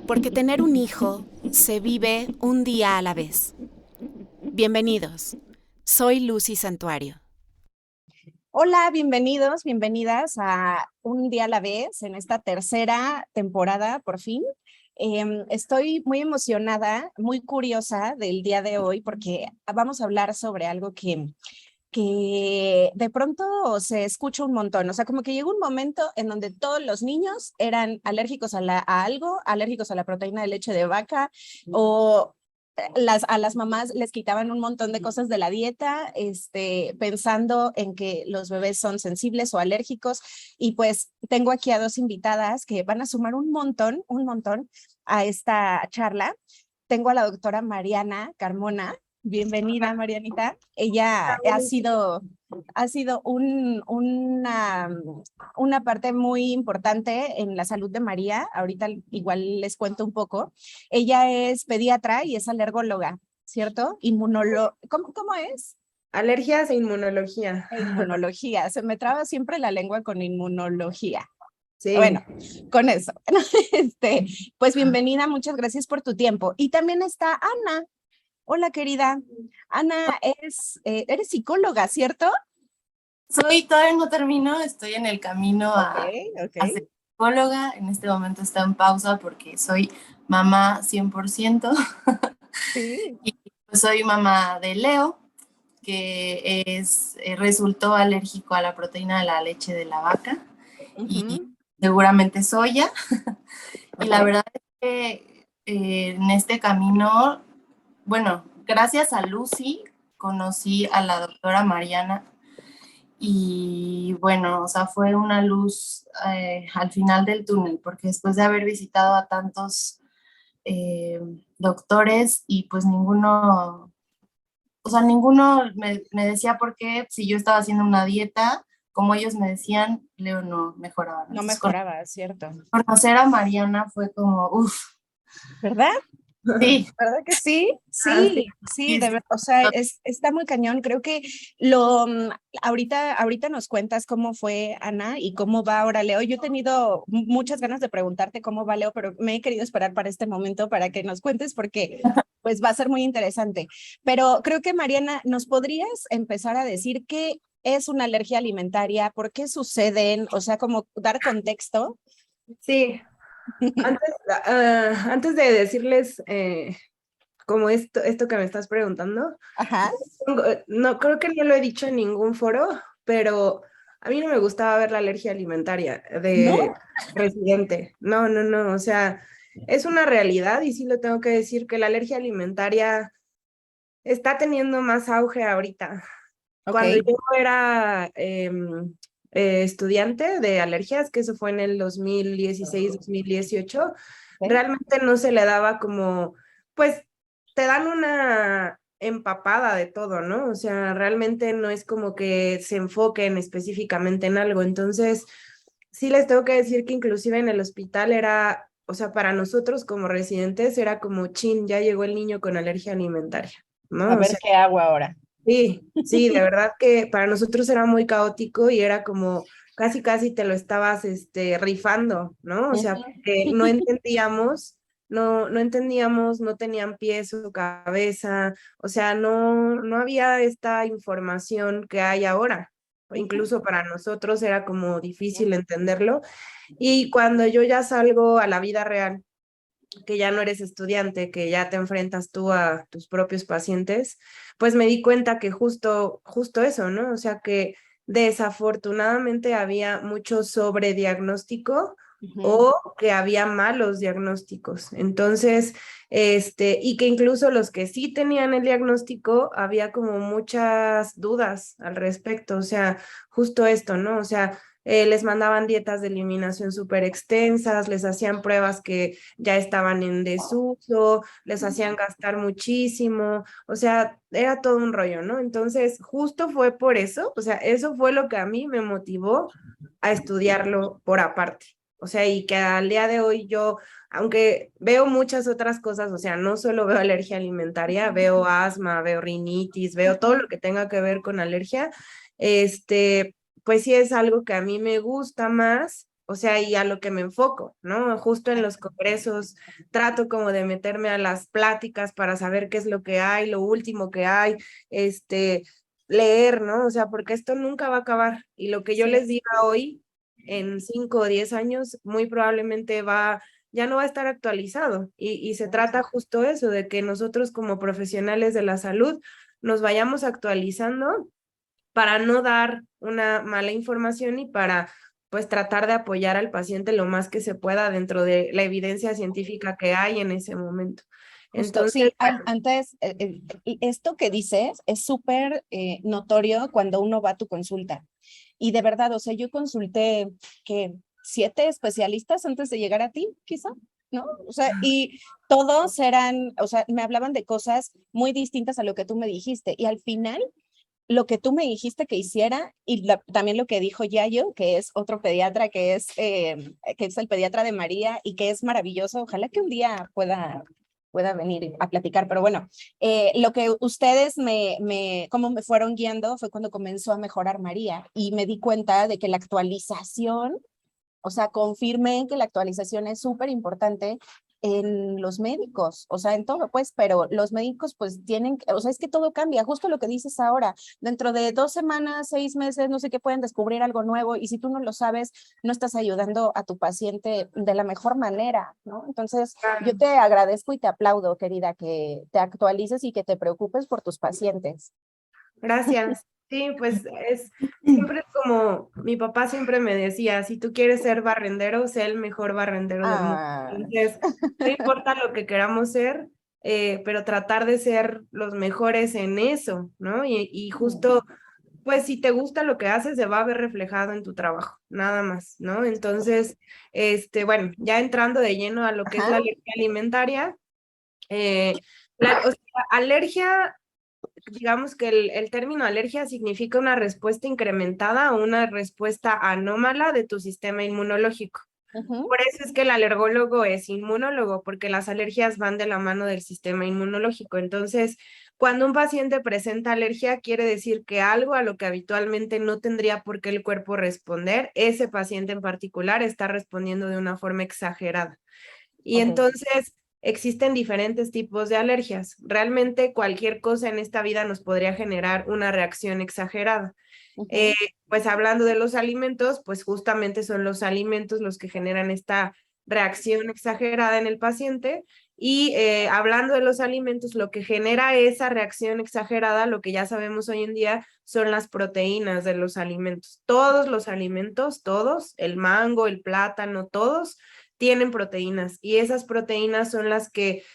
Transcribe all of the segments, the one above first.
porque tener un hijo se vive un día a la vez. Bienvenidos, soy Lucy Santuario. Hola, bienvenidos, bienvenidas a Un Día a la Vez en esta tercera temporada, por fin. Estoy muy emocionada, muy curiosa del día de hoy porque vamos a hablar sobre algo que de pronto se escucha un montón. O sea, como que llegó un momento en donde todos los niños eran alérgicos a algo, alérgicos a la proteína de leche de vaca o a las mamás les quitaban un montón de cosas de la dieta, pensando en que los bebés son sensibles o alérgicos. Y pues tengo aquí a dos invitadas que van a sumar un montón a esta charla. Tengo a la doctora Mariana Carmona. Bienvenida, Marianita. Ella ha sido una parte muy importante en la salud de María. Ahorita igual les cuento un poco. Ella es pediatra y es alergóloga, ¿cierto? ¿Cómo es? Alergias e inmunología. E inmunología. Se me traba siempre la lengua con inmunología. Sí. Bueno, con eso. Pues bienvenida, muchas gracias por tu tiempo. Y también está Ana. Hola, querida. Ana, eres psicóloga, ¿cierto? Todavía no termino, estoy en el camino a ser psicóloga. En este momento está en pausa porque soy mamá 100%. Sí. Y pues soy mamá de Leo, que resultó alérgico a la proteína de la leche de la vaca y seguramente soya. Y la verdad es que en este camino, bueno, gracias a Lucy conocí a la doctora Mariana. Y bueno, o sea, fue una luz al final del túnel, porque después de haber visitado a tantos doctores y pues ninguno, o sea, ninguno me decía por qué si yo estaba haciendo una dieta, como ellos me decían, Leo no mejoraba. No Entonces, mejoraba, ¿cierto? conocer a Mariana fue como, uff, ¿Verdad? sí. ¿Verdad que sí? Sí, Sí, sí, de verdad, o sea, está muy cañón. Creo que ahorita nos cuentas cómo fue Ana y cómo va ahora Leo. Yo he tenido muchas ganas de preguntarte cómo va Leo, pero me he querido esperar para este momento para que nos cuentes porque pues va a ser muy interesante. Pero creo que Mariana, ¿nos podrías empezar a decir qué es una alergia alimentaria? ¿Por qué suceden? O sea, como dar contexto. Sí. Antes de decirles como esto que me estás preguntando, Ajá. no creo que no lo he dicho en ningún foro, pero a mí no me gustaba ver la alergia alimentaria ¿No? de residente. No, no, no, o sea, es una realidad y sí lo tengo que decir que la alergia alimentaria está teniendo más auge ahorita. Ok. Cuando yo era estudiante de alergias, que eso fue en el 2016-2018, Ok. realmente no se le daba como, pues te dan una empapada de todo, ¿no? O sea, realmente no es como que se enfoquen específicamente en algo. Entonces, sí les tengo que decir que inclusive en el hospital era, o sea, para nosotros como residentes era como, chin, ya llegó el niño con alergia alimentaria, A ¿no? O ver sea, qué hago ahora. sí, sí, de verdad que para nosotros era muy caótico y era como casi casi te lo estabas rifando, ¿no? O sea, porque no entendíamos, no entendíamos, no tenían pies o cabeza, o sea, no había esta información que hay ahora. O incluso para nosotros era como difícil entenderlo. Y cuando yo ya salgo a la vida real, que ya no eres estudiante, que ya te enfrentas tú a tus propios pacientes, pues me di cuenta que justo eso, ¿no? O sea que desafortunadamente había mucho sobrediagnóstico o que había malos diagnósticos. Entonces, y que incluso los que sí tenían el diagnóstico, había como muchas dudas al respecto. O sea, justo esto, ¿no? O sea, les mandaban dietas de eliminación súper extensas, les hacían pruebas que ya estaban en desuso, les hacían gastar muchísimo, o sea, era todo un rollo, ¿no? Entonces, justo fue por eso, o sea, eso fue lo que a mí me motivó a estudiarlo por aparte. O sea, y que al día de hoy yo, aunque veo muchas otras cosas, o sea, no solo veo alergia alimentaria, veo asma, veo rinitis, veo todo lo que tenga que ver con alergia, pues sí es algo que a mí me gusta más o sea, y a lo que me enfoco, ¿no? Justo en los congresos trato como de meterme a las pláticas para saber qué es lo que hay, lo último que hay, leer, ¿no? O sea, porque esto nunca va a acabar y lo que yo les diga hoy, en 5 o 10 años, muy probablemente ya no va a estar actualizado y se trata justo eso, de que nosotros como profesionales de la salud nos vayamos actualizando para no dar una mala información y para pues tratar de apoyar al paciente lo más que se pueda dentro de la evidencia científica que hay en ese momento. Justo, Entonces, sí, antes, esto que dices es súper notorio cuando uno va a tu consulta. Y de verdad, o sea, yo consulté que 7 especialistas antes de llegar a ti, quizá, ¿no? O sea, y todos eran, o sea, me hablaban de cosas muy distintas a lo que tú me dijiste. Y al final, lo que tú me dijiste que hiciera y también lo que dijo Yayo, que es otro pediatra, que es el pediatra de María y que es maravilloso. Ojalá que un día pueda venir a platicar, pero bueno, lo que ustedes cómo me fueron guiando fue cuando comenzó a mejorar María y me di cuenta de que la actualización, o sea, confirmé que la actualización es súper importante en los médicos, o sea, en todo, pues, pero los médicos pues tienen, o sea, es que todo cambia, justo lo que dices ahora, dentro de 2 semanas, 6 meses, no sé qué, pueden descubrir algo nuevo y si tú no lo sabes, no estás ayudando a tu paciente de la mejor manera, ¿no? Entonces, yo te agradezco y te aplaudo, querida, que te actualices y que te preocupes por tus pacientes. gracias. Sí, pues siempre es como mi papá siempre me decía, si tú quieres ser barrendero, sé el mejor barrendero del mundo. Entonces, no importa lo que queramos ser, pero tratar de ser los mejores en eso, ¿no? Y justo, pues si te gusta lo que haces, se va a ver reflejado en tu trabajo, nada más, ¿no? Entonces, bueno, ya entrando de lleno a lo que es la alergia alimentaria, o sea, alergia, digamos que el término alergia significa una respuesta incrementada o una respuesta anómala de tu sistema inmunológico. Por eso es que el alergólogo es inmunólogo, porque las alergias van de la mano del sistema inmunológico. Entonces, cuando un paciente presenta alergia, quiere decir que algo a lo que habitualmente no tendría por qué el cuerpo responder, ese paciente en particular está respondiendo de una forma exagerada. Y entonces existen diferentes tipos de alergias. Realmente cualquier cosa en esta vida nos podría generar una reacción exagerada. Pues hablando de los alimentos, pues justamente son los alimentos los que generan esta reacción exagerada en el paciente. Y hablando de los alimentos, lo que genera esa reacción exagerada, lo que ya sabemos hoy en día, son las proteínas de los alimentos. Todos los alimentos, todos, el mango, el plátano, todos tienen proteínas y esas proteínas son las que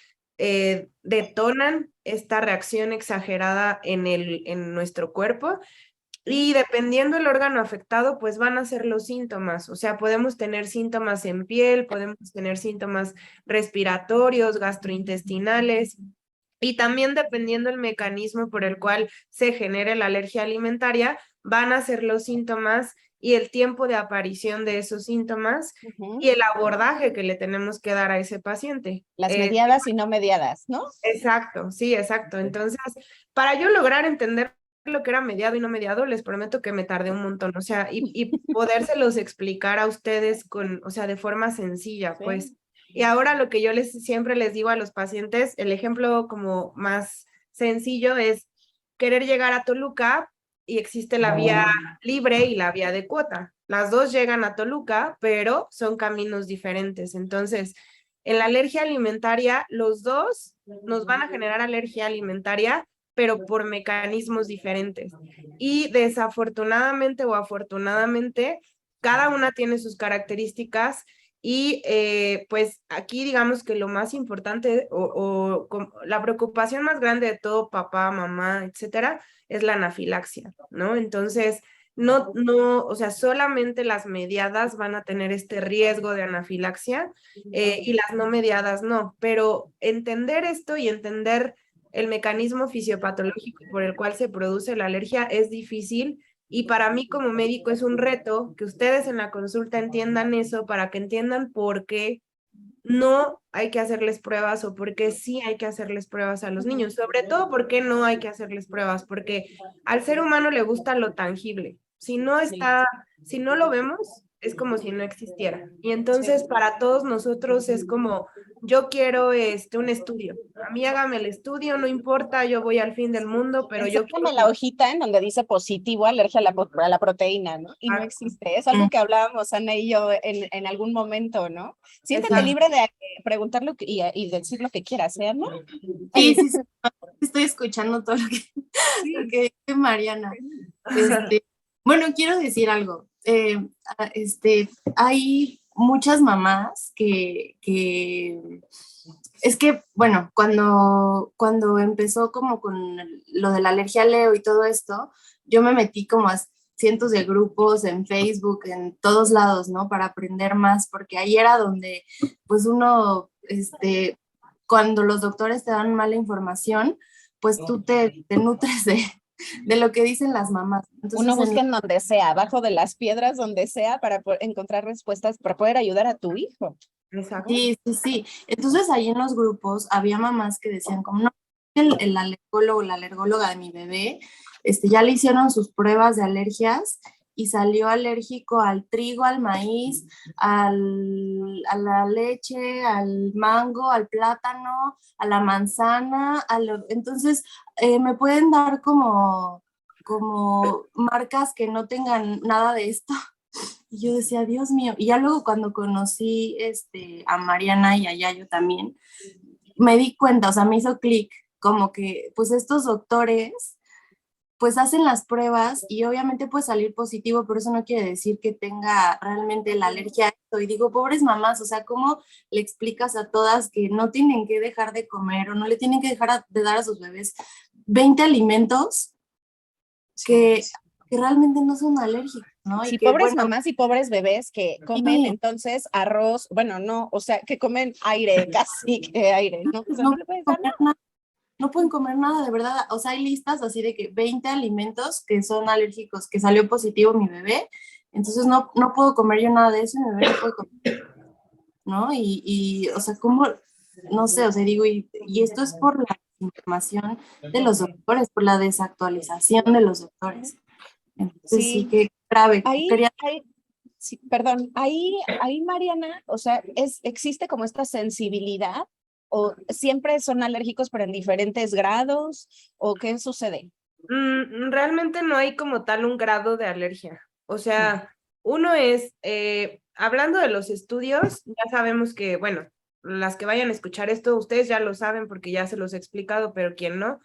detonan esta reacción exagerada en nuestro cuerpo. Y dependiendo del órgano afectado, pues van a ser los síntomas. O sea, podemos tener síntomas en piel, podemos tener síntomas respiratorios, gastrointestinales. Y también dependiendo del mecanismo por el cual se genere la alergia alimentaria, van a ser los síntomas y el tiempo de aparición de esos síntomas y el abordaje que le tenemos que dar a ese paciente. Las mediadas y no mediadas, ¿no? Exacto, sí, exacto. Entonces, para yo lograr entender lo que era mediado y no mediado, les prometo que me tardé un montón, o sea, y podérselos explicar a ustedes o sea, de forma sencilla, pues. Y ahora lo que yo siempre les digo a los pacientes, el ejemplo como más sencillo es querer llegar a Toluca y existe la vía libre y la vía de cuota. Las dos llegan a Toluca, pero son caminos diferentes. Entonces, en la alergia alimentaria, los dos nos van a generar alergia alimentaria, pero por mecanismos diferentes. Y desafortunadamente o afortunadamente, cada una tiene sus características y pues aquí digamos que lo más importante la preocupación más grande de todo papá, mamá, etcétera, es la anafilaxia, ¿no? Entonces, no, o sea, solamente las mediadas van a tener este riesgo de anafilaxia y las no mediadas no, pero entender esto y entender el mecanismo fisiopatológico por el cual se produce la alergia es difícil y para mí como médico es un reto que ustedes en la consulta entiendan eso para que entiendan por qué no hay que hacerles pruebas o por qué sí hay que hacerles pruebas a los niños, sobre todo por qué no hay que hacerles pruebas, porque al ser humano le gusta lo tangible. Si no lo vemos, es como si no existiera. Y entonces para todos nosotros es como, yo quiero un estudio. A mí hágame el estudio, no importa, yo voy al fin del mundo, pero yo Enséñame quiero... la hojita en donde dice positivo, alergia a la proteína, ¿no? Y no existe. Es algo que hablábamos Ana y yo en algún momento, ¿no? Siéntete Exacto. libre de preguntar y decir lo que quieras, ¿eh, ¿no? Sí, sí, sí. Estoy escuchando todo lo que dice Mariana. Bueno, quiero decir algo. Hay muchas mamás que es que, bueno, cuando empezó como con lo de la alergia a Leo y todo esto, yo me metí como a cientos de grupos en Facebook, en todos lados, ¿no? Para aprender más, porque ahí era donde, pues uno, cuando los doctores te dan mala información, pues tú te nutres de lo que dicen las mamás. Entonces, uno busca en donde sea, abajo de las piedras, donde sea, para encontrar respuestas, para poder ayudar a tu hijo. Exacto. Sí, sí, sí. Entonces ahí en los grupos había mamás que decían como, no, el alergólogo, la alergóloga de mi bebé, ya le hicieron sus pruebas de alergias y salió alérgico al trigo, al maíz, a la leche, al mango, al plátano, a la manzana. Entonces, me pueden dar como marcas que no tengan nada de esto. Y yo decía, Dios mío. Y ya luego cuando conocí a Mariana y a Yayo también, me di cuenta, o sea, me hizo clic, como que pues estos doctores pues hacen las pruebas y obviamente puede salir positivo, pero eso no quiere decir que tenga realmente la alergia a esto. Y digo, pobres mamás, o sea, ¿cómo le explicas a todas que no tienen que dejar de comer o no le tienen que dejar de dar a sus bebés 20 alimentos que realmente no son alérgicos, ¿no? Sí, y que, pobres bueno, mamás y pobres bebés que comen entonces arroz, bueno, no, o sea, que comen aire, casi que aire, ¿no? O sea, no le puedes dar nada. No pueden comer nada, de verdad. O sea, hay listas así de que 20 alimentos que son alérgicos, que salió positivo mi bebé, entonces no puedo comer yo nada de eso, mi bebé no puede comer, ¿no? O sea, ¿cómo? No sé, o sea, digo, y esto es por la información de los doctores, por la desactualización de los doctores. Entonces sí, qué grave. Sí, perdón, ahí, Mariana, o sea, existe como esta sensibilidad, o siempre son alérgicos, pero en diferentes grados, o qué sucede. Realmente no hay como tal un grado de alergia. O sea, uno es, hablando de los estudios, ya sabemos que, bueno, las que vayan a escuchar esto, ustedes ya lo saben porque ya se los he explicado, pero quien no,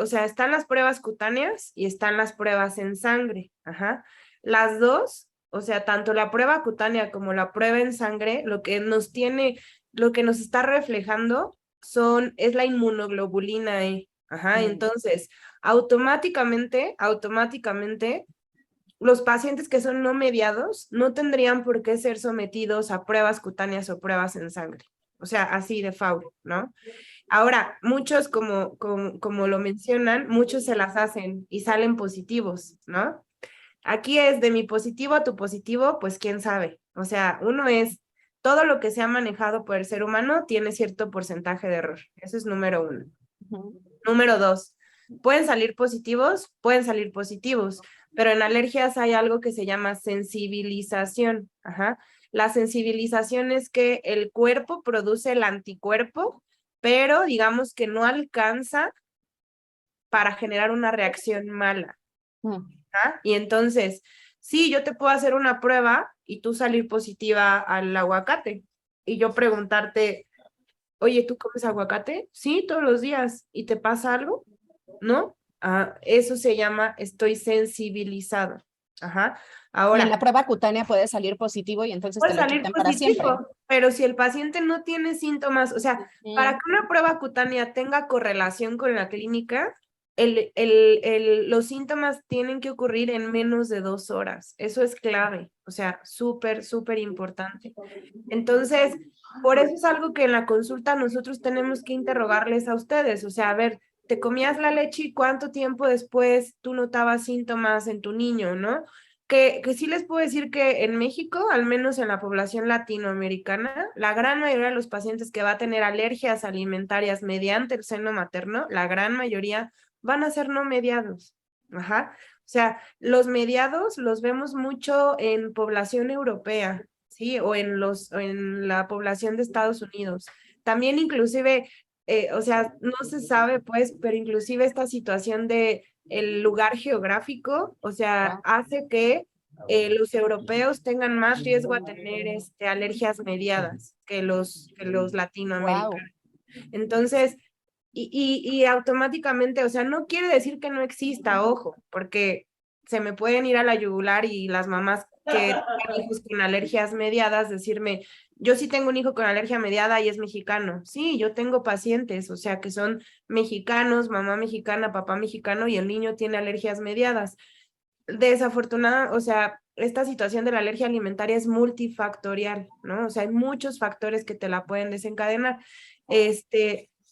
o sea, están las pruebas cutáneas y están las pruebas en sangre. Ajá. Las dos, o sea, tanto la prueba cutánea como la prueba en sangre, lo que nos está reflejando es la inmunoglobulina E. Ajá, entonces, automáticamente, los pacientes que son no mediados no tendrían por qué ser sometidos a pruebas cutáneas o pruebas en sangre. O sea, así de favor, ¿no? Ahora, muchos, como lo mencionan, muchos se las hacen y salen positivos, ¿no? Aquí es de mi positivo a tu positivo, pues quién sabe. O sea, uno es, todo lo que se ha manejado por el ser humano tiene cierto porcentaje de error. Eso es número uno. Número dos, pueden salir positivos, pero en alergias hay algo que se llama sensibilización. Ajá. La sensibilización es que el cuerpo produce el anticuerpo, pero digamos que no alcanza para generar una reacción mala. ¿Ah? Y entonces, sí, yo te puedo hacer una prueba y tú salir positiva al aguacate y yo preguntarte, oye, ¿tú comes aguacate? Sí, todos los días. ¿Y te pasa algo? ¿No? Eso se llama estoy sensibilizado. Ajá. Ahora, y en la prueba cutánea puede salir positivo y entonces puede te lo salir quitan para siempre. pero si el paciente no tiene síntomas, o sea, para que una prueba cutánea tenga correlación con la clínica, los síntomas tienen que ocurrir en menos de 2 horas. Eso es clave, o sea, súper, súper importante. Entonces, por eso es algo que en la consulta nosotros tenemos que interrogarles a ustedes, o sea, a ver, ¿te comías la leche y cuánto tiempo después tú notabas síntomas en tu niño, no? Que sí les puedo decir que en México, al menos en la población latinoamericana, la gran mayoría de los pacientes que va a tener alergias alimentarias mediante el seno materno, la gran mayoría van a ser no mediados. Ajá. O sea, los mediados los vemos mucho en población europea, ¿sí? O en la población de Estados Unidos. También inclusive, o sea, no se sabe pues, pero inclusive esta situación de el lugar geográfico, o sea, hace que los europeos tengan más riesgo a tener alergias mediadas que los latinoamericanos. Entonces, y automáticamente, o sea, no quiere decir que no exista, ojo, porque se me pueden ir a la yugular y las mamás que tienen hijos con alergias mediadas decirme, yo sí tengo un hijo con alergia mediada y es mexicano. Sí, yo tengo pacientes, o sea, que son mexicanos, mamá mexicana, papá mexicano y el niño tiene alergias mediadas. Desafortunada, o sea, esta situación de la alergia alimentaria es multifactorial, ¿no? O sea, hay muchos factores que te la pueden desencadenar.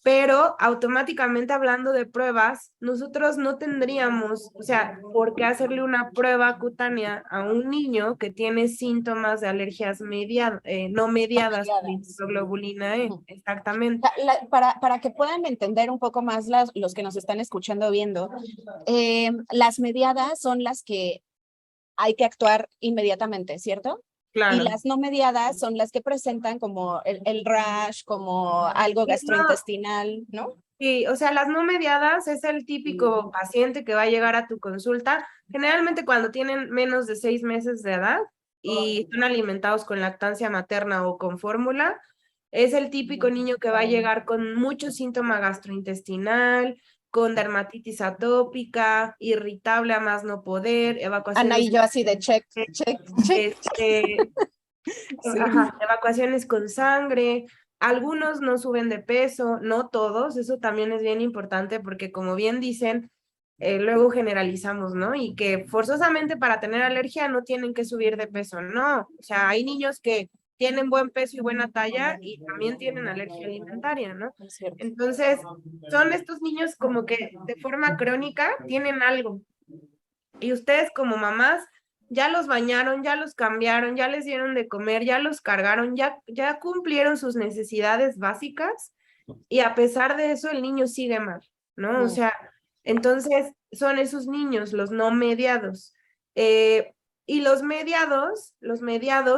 Pero automáticamente hablando de pruebas, nosotros no tendríamos, o sea, por qué hacerle una prueba cutánea a un niño que tiene síntomas de alergias no mediadas por inmunoglobulina E, exactamente. Para que puedan entender un poco más los que nos están escuchando o viendo, las mediadas son las que hay que actuar inmediatamente, ¿cierto? Claro. Y las no mediadas son las que presentan como el rash, como algo gastrointestinal, ¿no? Sí, o sea, las no mediadas es el típico paciente que va a llegar a tu consulta, generalmente cuando tienen menos de 6 meses de edad y son alimentados con lactancia materna o con fórmula. Es el típico niño que va a llegar con mucho síntoma gastrointestinal, con dermatitis atópica, irritable a más no poder, evacuaciones. Ana y yo así de check, check, check. Sí. Ajá, evacuaciones con sangre. Algunos no suben de peso, no todos, eso también es bien importante porque como bien dicen, luego generalizamos, ¿no? Y que forzosamente para tener alergia no tienen que subir de peso, no. O sea, hay niños que tienen buen peso y buena talla y también tienen alergia alimentaria, ¿no? Entonces, son estos niños como que de forma crónica tienen algo. Y ustedes como mamás ya los bañaron, ya los cambiaron, ya les dieron de comer, ya los cargaron, ya cumplieron sus necesidades básicas y a pesar de eso el niño sigue mal, ¿no? O sea, entonces son esos niños, los no mediados. Y los mediados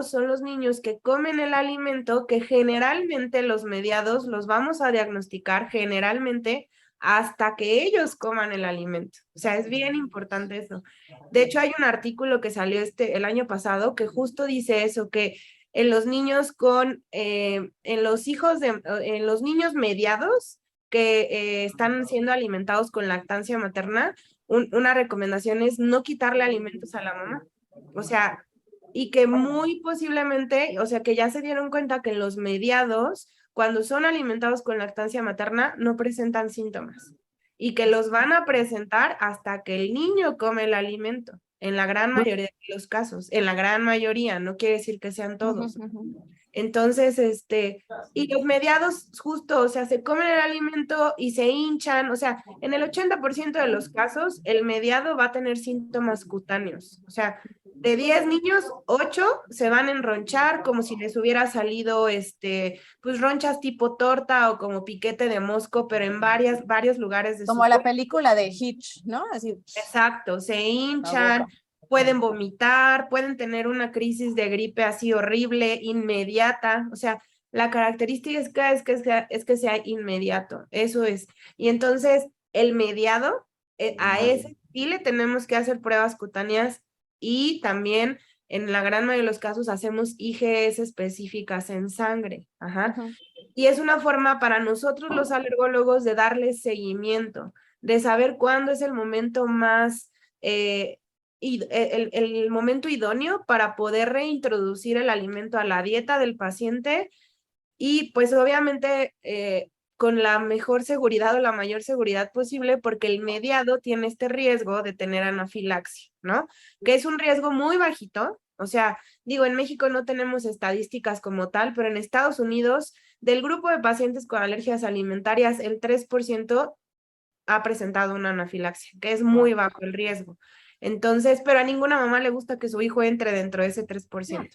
son los niños que comen el alimento que generalmente los mediados los vamos a diagnosticar generalmente hasta que ellos coman el alimento. O sea, es bien importante eso. De hecho, hay un artículo que salió el año pasado que justo dice eso, que en los niños en los niños mediados que están siendo alimentados con lactancia materna, una recomendación es no quitarle alimentos a la mamá. O sea, y que muy posiblemente, o sea, que ya se dieron cuenta que en los mediados, cuando son alimentados con lactancia materna, no presentan síntomas y que los van a presentar hasta que el niño come el alimento, en la gran mayoría de los casos, en la gran mayoría, no quiere decir que sean todos. Entonces, y los mediados justo, o sea, se comen el alimento y se hinchan, o sea, en el 80% de los casos, el mediado va a tener síntomas cutáneos, o sea, de 10 niños, 8 se van a enronchar como si les hubiera salido, pues ronchas tipo torta o como piquete de mosco, pero en varios lugares de como su la cuerpo. película de Hitch, ¿no? Así. Exacto, se hinchan, pueden vomitar, pueden tener una crisis de gripe así horrible, inmediata, o sea, la característica es que sea inmediato, eso es. Y entonces, el mediado, a ese sí le tenemos que hacer pruebas cutáneas y también en la gran mayoría de los casos hacemos IgS específicas en sangre. Ajá. Y es una forma para nosotros los alergólogos de darle seguimiento, de saber cuándo es el momento más, el momento idóneo para poder reintroducir el alimento a la dieta del paciente y pues obviamente con la mejor seguridad o la mayor seguridad posible porque el mediado tiene este riesgo de tener anafilaxia, ¿no? Que es un riesgo muy bajito, o sea, digo, en México no tenemos estadísticas como tal, pero en Estados Unidos, del grupo de pacientes con alergias alimentarias, el 3% ha presentado una anafilaxia, que es muy bajo el riesgo. Entonces, pero a ninguna mamá le gusta que su hijo entre dentro de ese 3%.